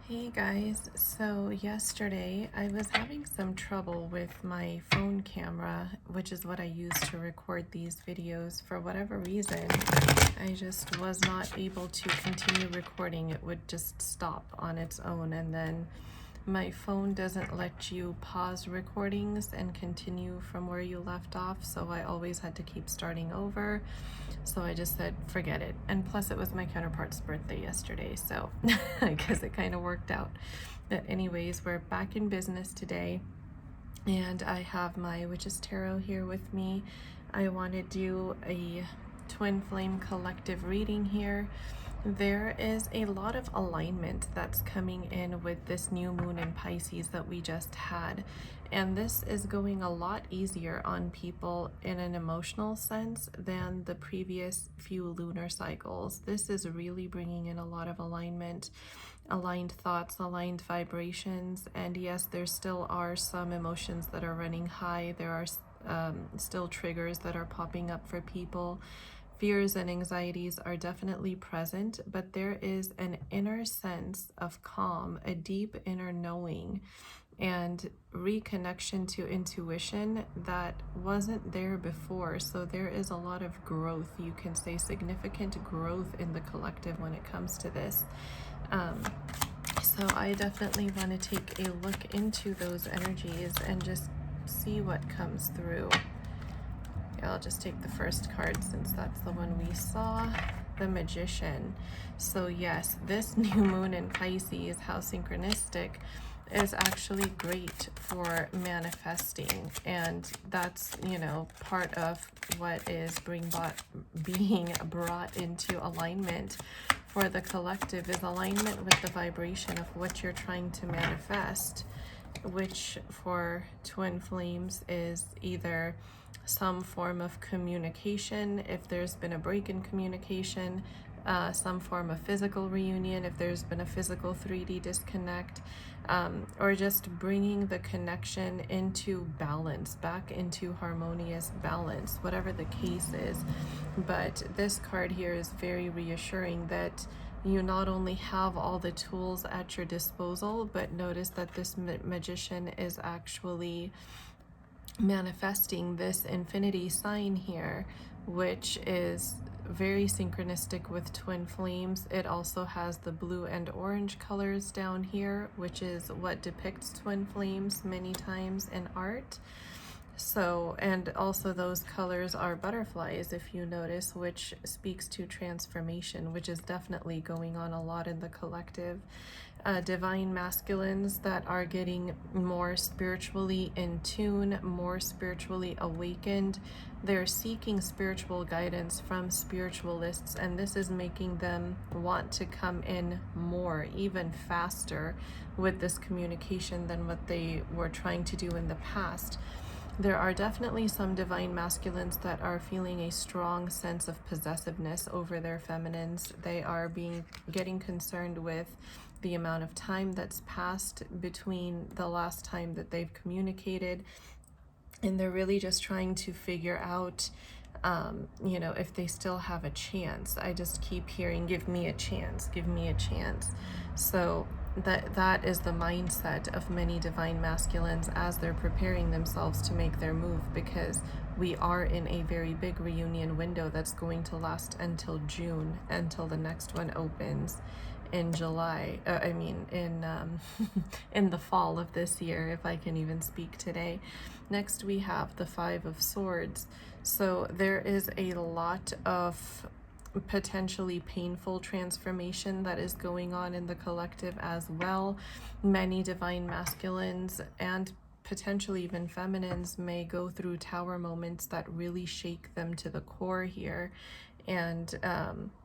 Hey guys, so yesterday I was having some trouble with my phone camera, which is what I use to record these videos. For whatever reason, I just was not able to continue recording. It would just stop on its own, and then my phone doesn't let you pause recordings and continue from where you left off, so I always had to keep starting over. So I just said, forget it. And plus, it was my counterpart's birthday yesterday, so I guess it kind of worked out. But anyways, we're back in business today, and I have my Witch's Tarot here with me. I want to do a twin flame collective reading here. There is a lot of alignment that's coming in with this new moon in Pisces that we just had. And this is going a lot easier on people in an emotional sense than the previous few lunar cycles. This is really bringing in a lot of alignment, aligned thoughts, aligned vibrations. And yes, there still are some emotions that are running high. There are still triggers that are popping up for people. Fears and anxieties are definitely present, but there is an inner sense of calm, a deep inner knowing, and reconnection to intuition that wasn't there before. So there is a lot of growth, you can say significant growth in the collective when it comes to this. So I definitely want to take a look into those energies and just see what comes through. I'll just take the first card since that's the one we saw, the Magician. So yes, this new moon in Pisces, how synchronistic, is actually great for manifesting, and that's, you know, part of what is being brought into alignment for the collective is alignment with the vibration of what you're trying to manifest, which for twin flames is either some form of communication if there's been a break in communication, some form of physical reunion if there's been a physical 3D disconnect, or just bringing the connection into balance, back into harmonious balance, whatever the case is. But this card here is very reassuring that you not only have all the tools at your disposal, but notice that this magician is actually manifesting this infinity sign here, which is very synchronistic with twin flames. It also has the blue and orange colors down here, which is what depicts twin flames many times in art. So, and also those colors are butterflies, if you notice, which speaks to transformation, which is definitely going on a lot in the collective. Divine masculines that are getting more spiritually in tune, more spiritually awakened. They're seeking spiritual guidance from spiritualists, and this is making them want to come in more, even faster with this communication than what they were trying to do in the past. There are definitely some divine masculines that are feeling a strong sense of possessiveness over their feminines. They are getting concerned with the amount of time that's passed between the last time that they've communicated, and they're really just trying to figure out you know, if they still have a chance. I just keep hearing, give me a chance, give me a chance. So that is the mindset of many divine masculines as they're preparing themselves to make their move, because we are in a very big reunion window that's going to last until June, until the next one opens in July, in the fall of this year, if I can even speak today. Next we have the Five of Swords. So there is a lot of potentially painful transformation that is going on in the collective as well. Many divine masculines and potentially even feminines may go through tower moments that really shake them to the core here, and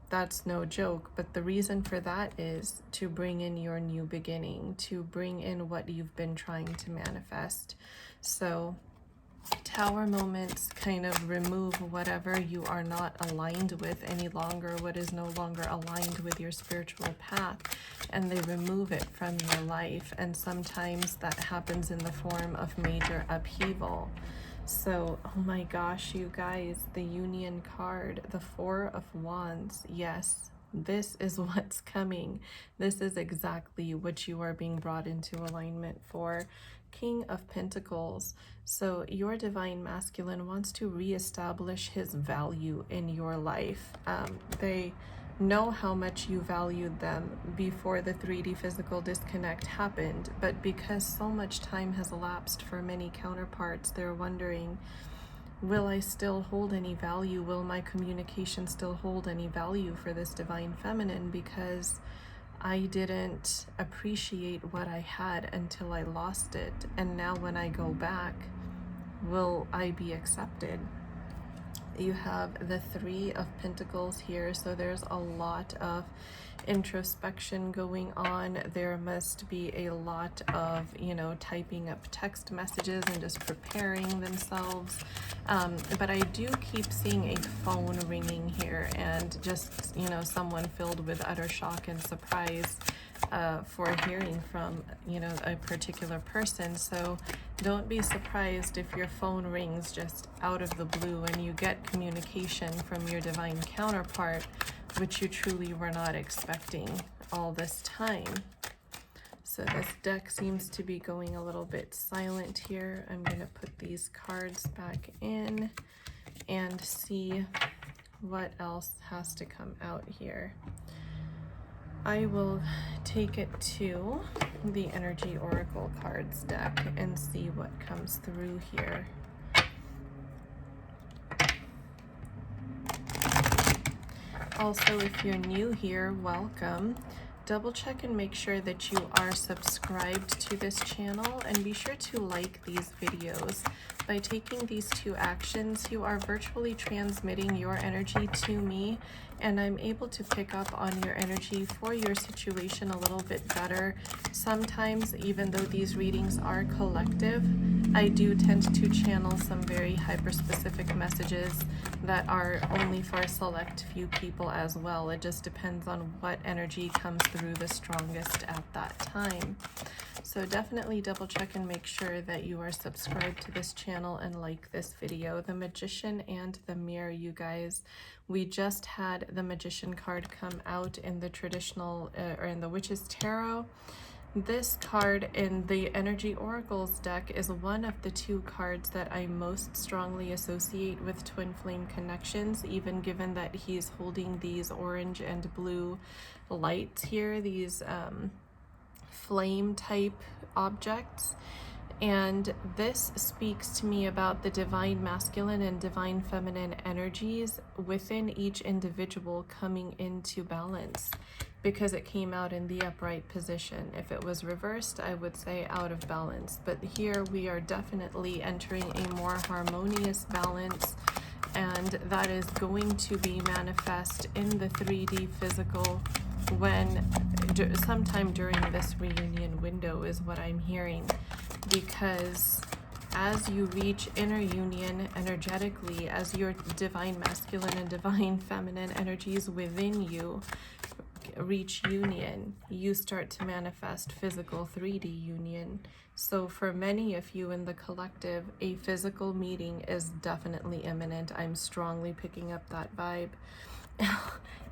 that's no joke. But the reason for that is to bring in your new beginning, to bring in what you've been trying to manifest. So tower moments kind of remove whatever you are not aligned with any longer, what is no longer aligned with your spiritual path, and they remove it from your life. And sometimes that happens in the form of major upheaval. So, oh my gosh, you guys, the Union card, the Four of Wands, yes, This is what's coming. This is exactly what you are being brought into alignment for. King of Pentacles. So your divine masculine wants to reestablish his value in your life. They know how much you valued them before the 3D physical disconnect happened, but because so much time has elapsed for many counterparts, they're wondering, will I still hold any value? Will my communication still hold any value for this divine feminine? Because I didn't appreciate what I had until I lost it. And now when I go back, will I be accepted? You have the 3 of Pentacles here, so there's a lot of introspection going on. There must be a lot of, typing up text messages and just preparing themselves. But I do keep seeing a phone ringing here, and just, someone filled with utter shock and surprise for hearing from, a particular person. So don't be surprised if your phone rings just out of the blue and you get communication from your divine counterpart, which you truly were not expecting all this time. So this deck seems to be going a little bit silent here. I'm going to put these cards back in and see what else has to come out here. I will take it to the Energy Oracle cards deck and see what comes through here. Also, if you're new here, welcome. Double check and make sure that you are subscribed to this channel, and be sure to like these videos. By taking these 2 actions, you are virtually transmitting your energy to me, and I'm able to pick up on your energy for your situation a little bit better. Sometimes, even though these readings are collective, I do tend to channel some very hyper-specific messages that are only for a select few people as well. It just depends on what energy comes through the strongest at that time. So definitely double check and make sure that you are subscribed to this channel and like this video. The Magician and the Mirror, you guys. We just had the Magician card come out in the traditional, or in the Witch's Tarot. This card in the Energy Oracles deck is one of the 2 cards that I most strongly associate with twin flame connections, even given that he's holding these orange and blue lights here, these flame type objects. And this speaks to me about the divine masculine and divine feminine energies within each individual coming into balance, because it came out in the upright position. If it was reversed, I would say out of balance. But here we are definitely entering a more harmonious balance, and that is going to be manifest in the 3D physical when sometime during this reunion window is what I'm hearing. Because as you reach inner union energetically, as your divine masculine and divine feminine energies within you reach union, you start to manifest physical 3D union. So for many of you in the collective, a physical meeting is definitely imminent. I'm strongly picking up that vibe.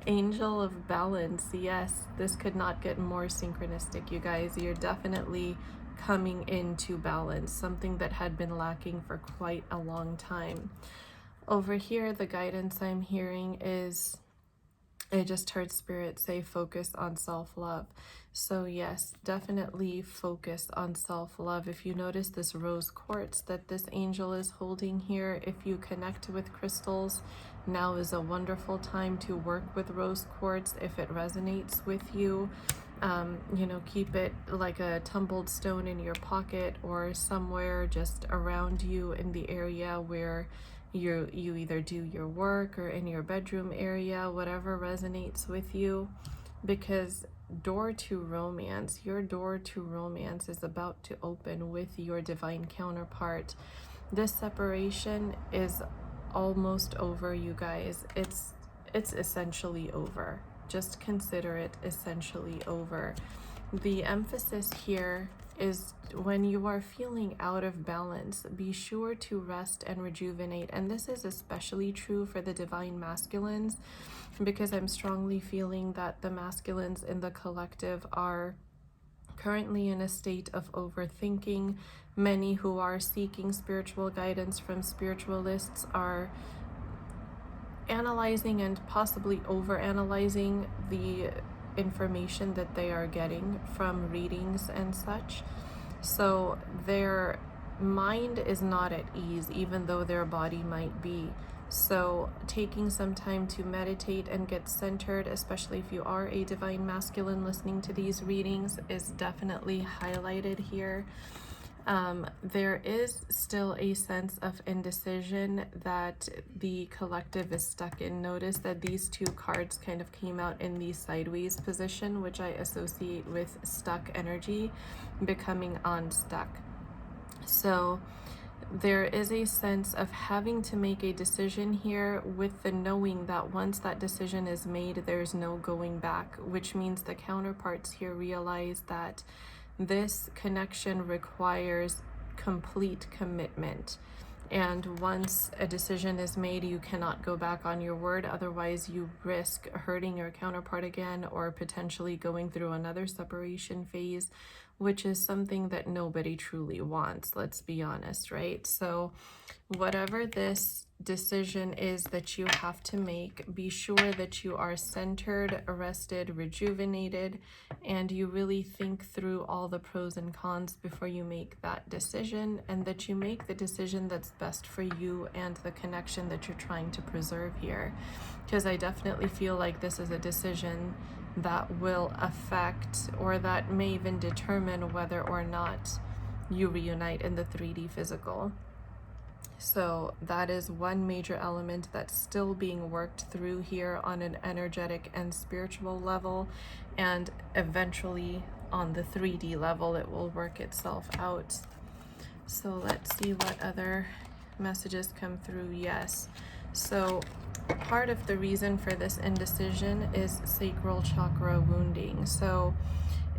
Angel of Balance, yes, this could not get more synchronistic, you guys. You're definitely coming into balance, something that had been lacking for quite a long time. Over here, the guidance I'm hearing is, I just heard Spirit say focus on self-love. So yes, definitely focus on self-love. If you notice this rose quartz that this angel is holding here, if you connect with crystals, now is a wonderful time to work with rose quartz if it resonates with you. Keep it like a tumbled stone in your pocket or somewhere just around you in the area where you either do your work or in your bedroom area, whatever resonates with you, because door to romance, your door to romance is about to open with your divine counterpart. This separation is almost over, you guys. It's essentially over. Just consider it essentially over. the emphasis here is when you are feeling out of balance, be sure to rest and rejuvenate. And this is especially true for the divine masculines, because I'm strongly feeling that the masculines in the collective are currently in a state of overthinking. Many who are seeking spiritual guidance from spiritualists are analyzing and possibly overanalyzing the information that they are getting from readings and such. So their mind is not at ease, even though their body might be. So taking some time to meditate and get centered, especially if you are a divine masculine listening to these readings, is definitely highlighted here. There is still a sense of indecision that the collective is stuck in. Notice that these two cards kind of came out in the sideways position, which I associate with stuck energy becoming unstuck. So there is a sense of having to make a decision here, with the knowing that once that decision is made, there's no going back, which means the counterparts here realize that this connection requires complete commitment. And once a decision is made, you cannot go back on your word. Otherwise, you risk hurting your counterpart again, or potentially going through another separation phase, which is something that nobody truly wants, let's be honest, right? So whatever this decision is that you have to make, be sure that you are centered, rested, rejuvenated, and you really think through all the pros and cons before you make that decision, and that you make the decision that's best for you and the connection that you're trying to preserve here. Because I definitely feel like this is a decision that will affect, or that may even determine, whether or not you reunite in the 3D physical. So that is one major element that's still being worked through here on an energetic and spiritual level, and eventually on the 3D level it will work itself out. So let's see what other messages come through. Yes, so part of the reason for this indecision is sacral chakra wounding. So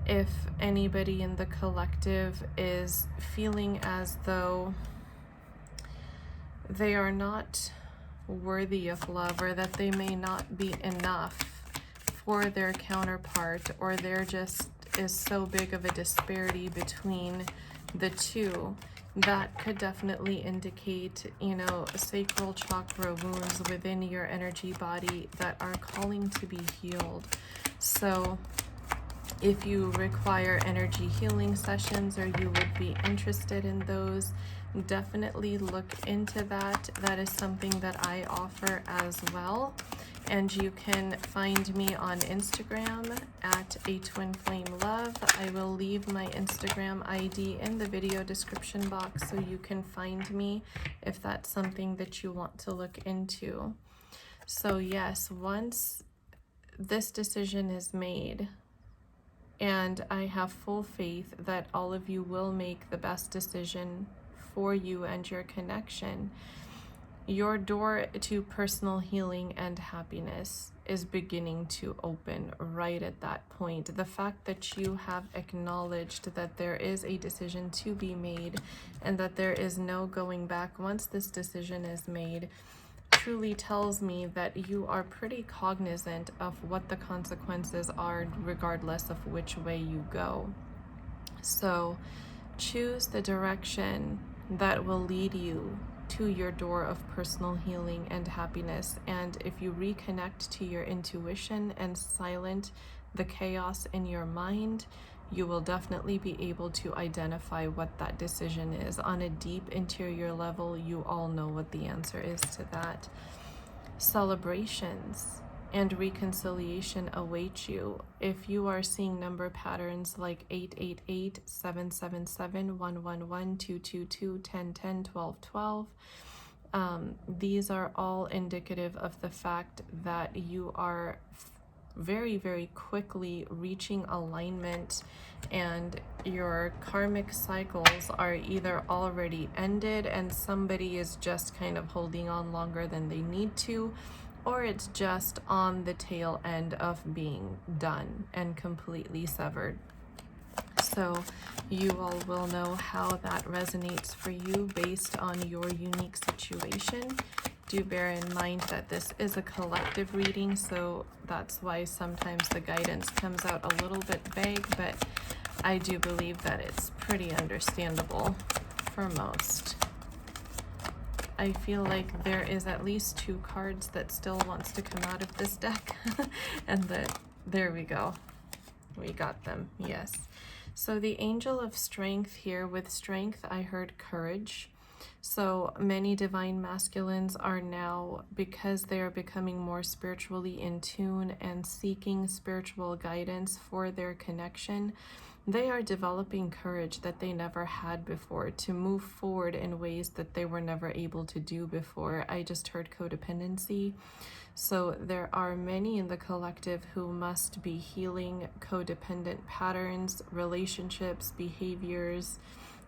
if anybody in the collective is feeling as though they are not worthy of love, or that they may not be enough for their counterpart, or there just is so big of a disparity between the two, that could definitely indicate, sacral chakra wounds within your energy body that are calling to be healed. So if you require energy healing sessions, or you would be interested in those, definitely look into that. That is something that I offer as well. And you can find me on Instagram at A Twin Flame Love. I will leave my Instagram ID in the video description box, so you can find me if that's something that you want to look into. So yes, once this decision is made, and I have full faith that all of you will make the best decision for you and your connection, your door to personal healing and happiness is beginning to open right at that point. The fact that you have acknowledged that there is a decision to be made, and that there is no going back once this decision is made, truly tells me that you are pretty cognizant of what the consequences are, regardless of which way you go. So choose the direction that will lead you to your door of personal healing and happiness. And if you reconnect to your intuition and silence the chaos in your mind, you will definitely be able to identify what that decision is. On a deep interior level, you all know what the answer is to that. Celebrations and reconciliation await you. If you are seeing number patterns like 888, 777, 111, 222, 1010, 1212, these are all indicative of the fact that you are very, very quickly reaching alignment, and your karmic cycles are either already ended and somebody is just kind of holding on longer than they need to, or it's just on the tail end of being done and completely severed. So you all will know how that resonates for you based on your unique situation. Do bear in mind that this is a collective reading, so that's why sometimes the guidance comes out a little bit vague, but I do believe that it's pretty understandable for most. I feel like there is at least 2 cards that still wants to come out of this deck, and there we go. We got them, yes. So the Angel of Strength here, with strength, I heard courage. So many divine masculines are now, because they are becoming more spiritually in tune and seeking spiritual guidance for their connection, they are developing courage that they never had before to move forward in ways that they were never able to do before. I just heard codependency. So there are many in the collective who must be healing codependent patterns, relationships, behaviors,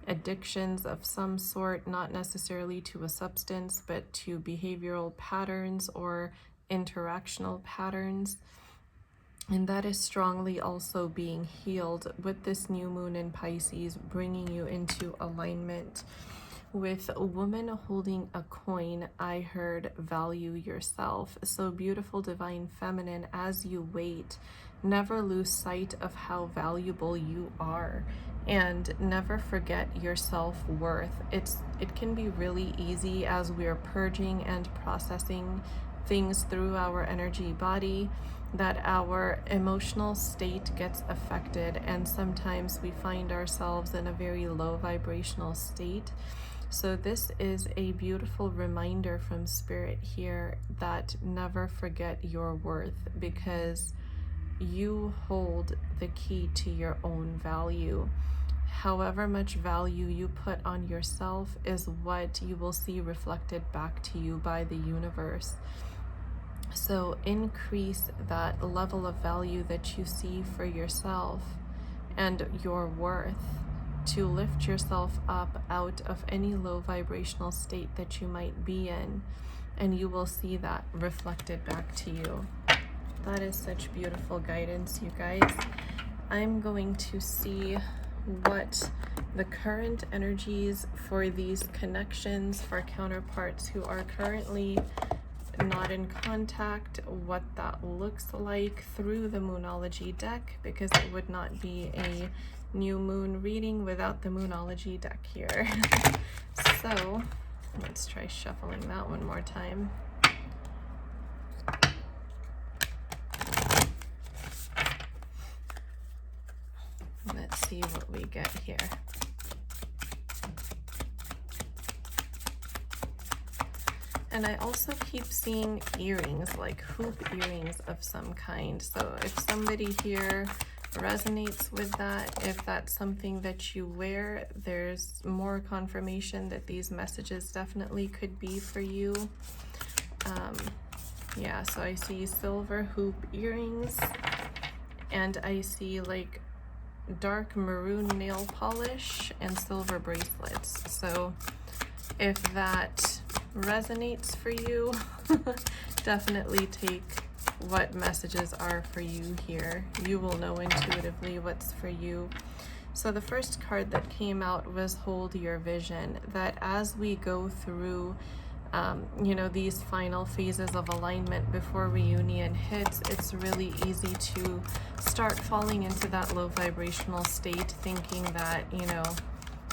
addictions of some sort, not necessarily to a substance, but to behavioral patterns or interactional patterns. And that is strongly also being healed with this new moon in Pisces, bringing you into alignment. With a woman holding a coin, I heard value yourself. So beautiful divine feminine, as you wait, never lose sight of how valuable you are, and never forget your self-worth. It can be really easy as we're purging and processing things through our energy body that our emotional state gets affected, and sometimes we find ourselves in a very low vibrational state. So this is a beautiful reminder from Spirit here that never forget your worth, because you hold the key to your own value. However much value you put on yourself is what you will see reflected back to you by the universe. So increase that level of value that you see for yourself and your worth, to lift yourself up out of any low vibrational state that you might be in, and you will see that reflected back to you. That is such beautiful guidance, you guys. I'm going to see what the current energies for these connections, for counterparts who are currently not in contact, what that looks like through the Moonology deck, because it would not be a new moon reading without the Moonology deck here. So let's try shuffling that one more time. Let's see what we get here. And I also keep seeing earrings, like hoop earrings of some kind. So if somebody here resonates with that, if that's something that you wear, there's more confirmation that these messages definitely could be for you. Yeah, so I see silver hoop earrings, and I see like dark maroon nail polish and silver bracelets. So if that resonates for you, definitely take what messages are for you here. You will know intuitively what's for you. So the first card that came out was Hold Your Vision, that as we go through you know, these final phases of alignment before reunion hits, it's really easy to start falling into that low vibrational state, thinking that, you know,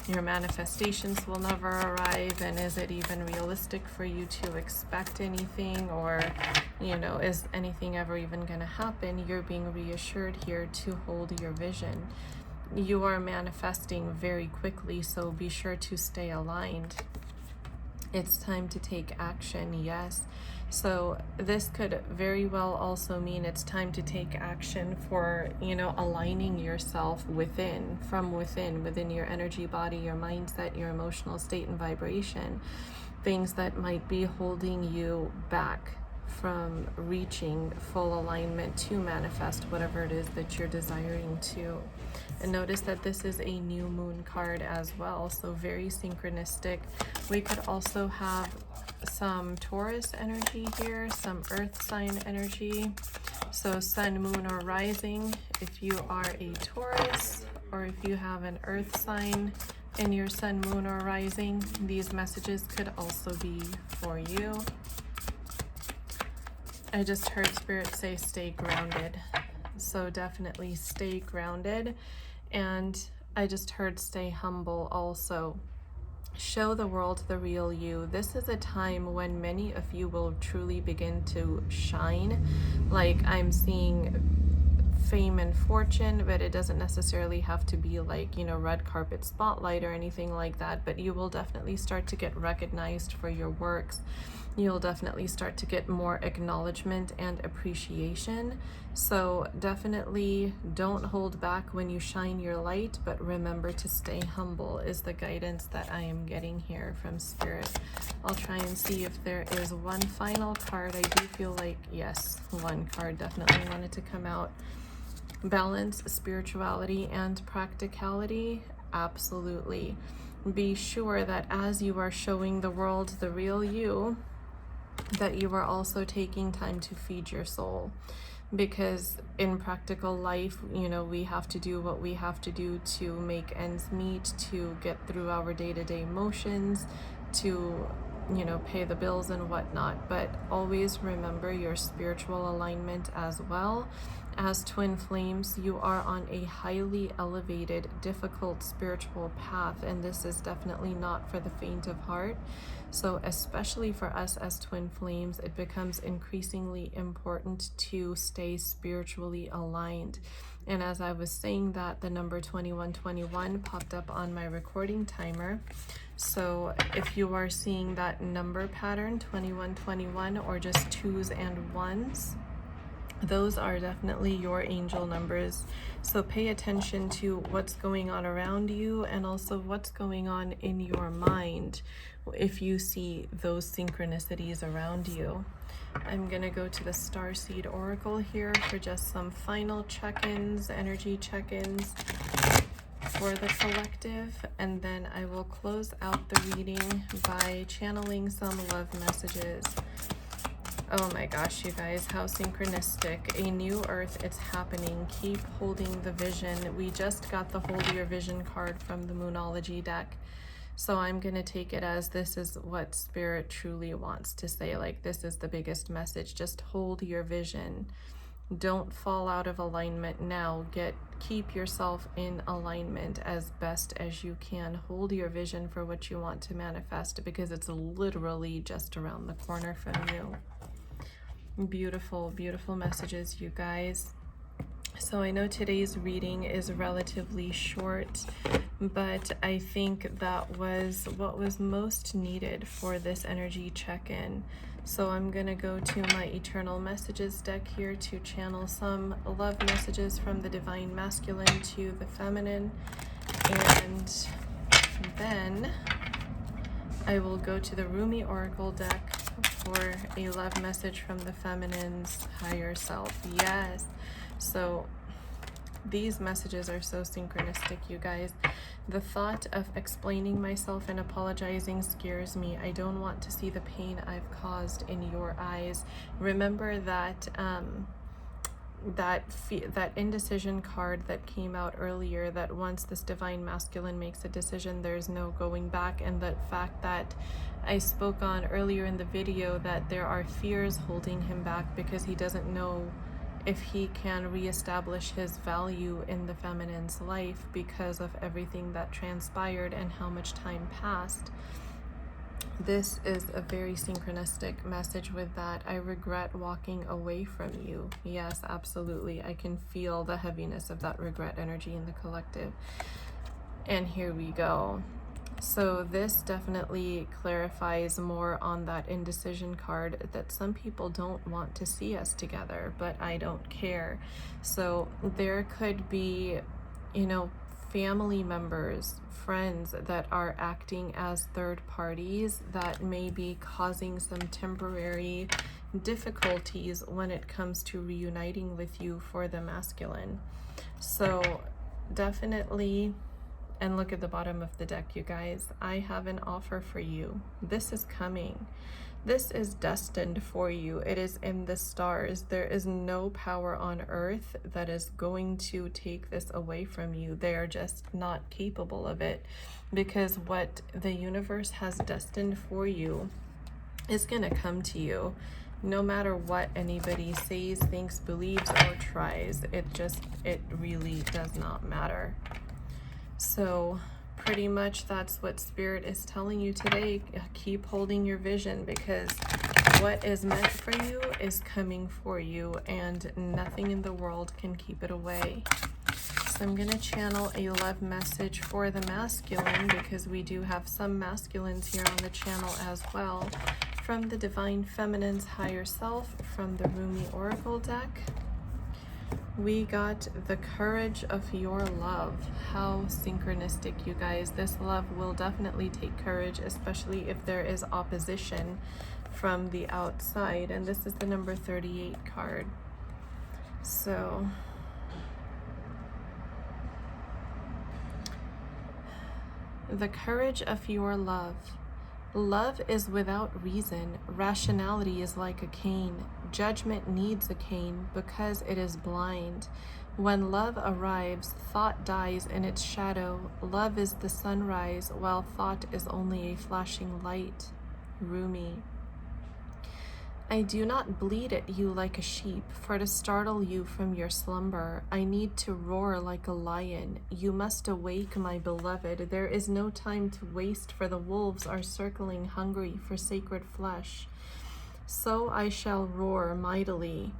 your manifestations will never arrive, and is it even realistic for you to expect anything, or, you know, is anything ever even going to happen? You're being reassured here to hold your vision. You are manifesting very quickly, so be sure to stay aligned. It's time to take action, yes. So this could very well also mean it's time to take action for, you know, aligning yourself within, from within your energy body, your mindset, your emotional state and vibration, things that might be holding you back from reaching full alignment to manifest whatever it is that you're desiring to. And notice that this is a new moon card as well, so very synchronistic. We could also have some Taurus energy here, some earth sign energy. So sun, moon, or rising, if you are a Taurus, or if you have an earth sign in your sun, moon, or rising, these messages could also be for you. I just heard Spirit say stay grounded. So definitely stay grounded. And I just heard stay humble also. Show the world the real you. This is a time when many of you will truly begin to shine. Like, I'm seeing fame and fortune, but it doesn't necessarily have to be like, you know, red carpet spotlight or anything like that, but you will definitely start to get recognized for your works. You'll definitely start to get more acknowledgement and appreciation. So definitely don't hold back when you shine your light, but remember to stay humble is the guidance that I am getting here from Spirit. I'll try and see if there is one final card. I do feel like, yes, one card definitely wanted to come out. Balance, spirituality, and practicality. Absolutely. Be sure that as you are showing the world the real you, that you are also taking time to feed your soul, because in practical life, you know, we have to do what we have to do to make ends meet, to get through our day-to-day motions, to, you know, pay the bills and whatnot. But always remember your spiritual alignment as well. As twin flames, you are on a highly elevated, difficult spiritual path, and this is definitely not for the faint of heart. So especially for us as twin flames, it becomes increasingly important to stay spiritually aligned. And as I was saying that, the number 2121 popped up on my recording timer. So if you are seeing that number pattern, 2121, or just twos and ones, those are definitely your angel numbers. So pay attention to what's going on around you and also what's going on in your mind if you see those synchronicities around you. I'm going to go to the Starseed Oracle here for just some final check-ins, energy check-ins for the collective, and then I will close out the reading by channeling some love messages. Oh my gosh, you guys, how synchronistic. A new earth, it's happening. Keep holding the vision. We just got the Hold Your Vision card from the Moonology deck. So I'm going to take it as this is what Spirit truly wants to say. Like, this is the biggest message. Just hold your vision. Don't fall out of alignment now. Keep yourself in alignment as best as you can. Hold your vision for what you want to manifest, because it's literally just around the corner from you. Beautiful, beautiful messages, you guys. So I know today's reading is relatively short, but I think that was what was most needed for this energy check-in. So I'm going to go to my Eternal Messages deck here to channel some love messages from the Divine Masculine to the Feminine. And then I will go to the Rumi Oracle deck for a love message from the Feminine's higher self. Yes. So these messages are so synchronistic, you guys. The thought of explaining myself and apologizing scares me. I don't want to see the pain I've caused in your eyes. Remember that that indecision card that came out earlier, that once this Divine Masculine makes a decision, there's no going back, and the fact that I spoke on earlier in the video that there are fears holding him back because he doesn't know if he can reestablish his value in the feminine's life because of everything that transpired and how much time passed. This is a very synchronistic message with that. I regret walking away from you. Yes, absolutely. I can feel the heaviness of that regret energy in the collective. And here we go. So this definitely clarifies more on that indecision card, that some people don't want to see us together, but I don't care. So there could be, you know, family members, friends that are acting as third parties that may be causing some temporary difficulties when it comes to reuniting with you for the masculine. So definitely. And look at the bottom of the deck, you guys. I have an offer for you. This is coming. This is destined for you. It is in the stars. There is no power on earth that is going to take this away from you. They are just not capable of it, because what the universe has destined for you is going to come to you. No matter what anybody says, thinks, believes, or tries, it really does not matter. So pretty much that's what Spirit is telling you today. Keep holding your vision, because what is meant for you is coming for you, and nothing in the world can keep it away. So I'm going to channel a love message for the masculine, because we do have some masculines here on the channel as well. From the Divine Feminine's Higher Self, from the Rumi Oracle deck, we got the courage of your love. How synchronistic, you guys. This love will definitely take courage, especially if there is opposition from the outside. And this is the number 38 card. So the courage of your love. Love is without reason. Rationality is like a cane. Judgment needs a cane because it is blind. When love arrives, thought dies in its shadow. Love is the sunrise, while thought is only a flashing light. Rumi. I do not bleat at you like a sheep, for to startle you from your slumber. I need to roar like a lion. You must awake, my beloved. There is no time to waste, for the wolves are circling, hungry for sacred flesh. So I shall roar mightily.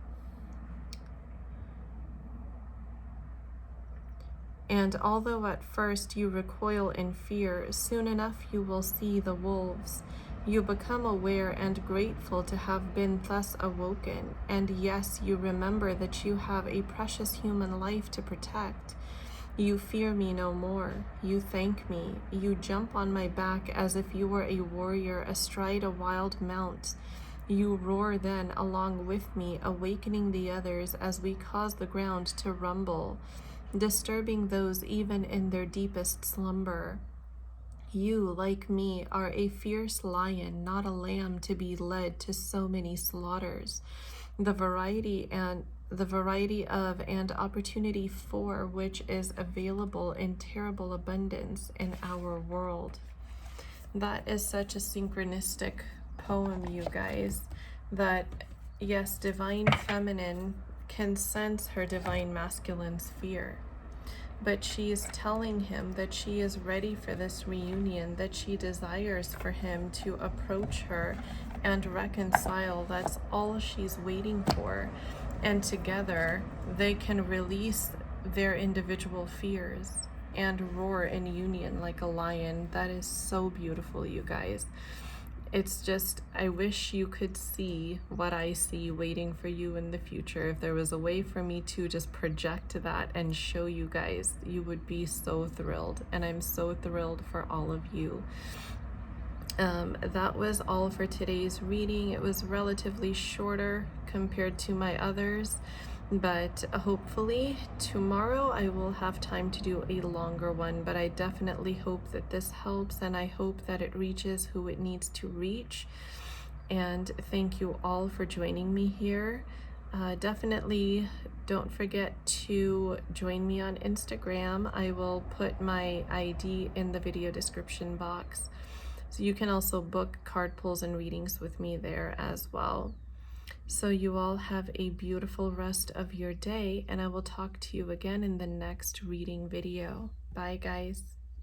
And although at first you recoil in fear, soon enough you will see the wolves. You become aware and grateful to have been thus awoken. And yes, you remember that you have a precious human life to protect. You fear me no more. You thank me. You jump on my back as if you were a warrior astride a wild mount. You roar then along with me, awakening the others as we cause the ground to rumble, disturbing those even in their deepest slumber. You, like me, are a fierce lion, not a lamb to be led to so many slaughters. The variety of and opportunity for which is available in terrible abundance in our world. That is such a synchronistic poem, you guys, that yes, Divine Feminine can sense her Divine Masculine's fear. But she is telling him that she is ready for this reunion, that she desires for him to approach her and reconcile. That's all she's waiting for. And together they can release their individual fears and roar in union like a lion. That is so beautiful, you guys. It's just, I wish you could see what I see waiting for you in the future. If there was a way for me to just project that and show you guys, you would be so thrilled. And I'm so thrilled for all of you. That was all for today's reading. It was relatively shorter compared to my others, but hopefully tomorrow I will have time to do a longer one. But I definitely hope that this helps, and I hope that it reaches who it needs to reach. And thank you all for joining me here. Definitely don't forget to join me on Instagram. I will put my ID in the video description box. So you can also book card pulls and readings with me there as well. So you all have a beautiful rest of your day, and I will talk to you again in the next reading video. Bye, guys.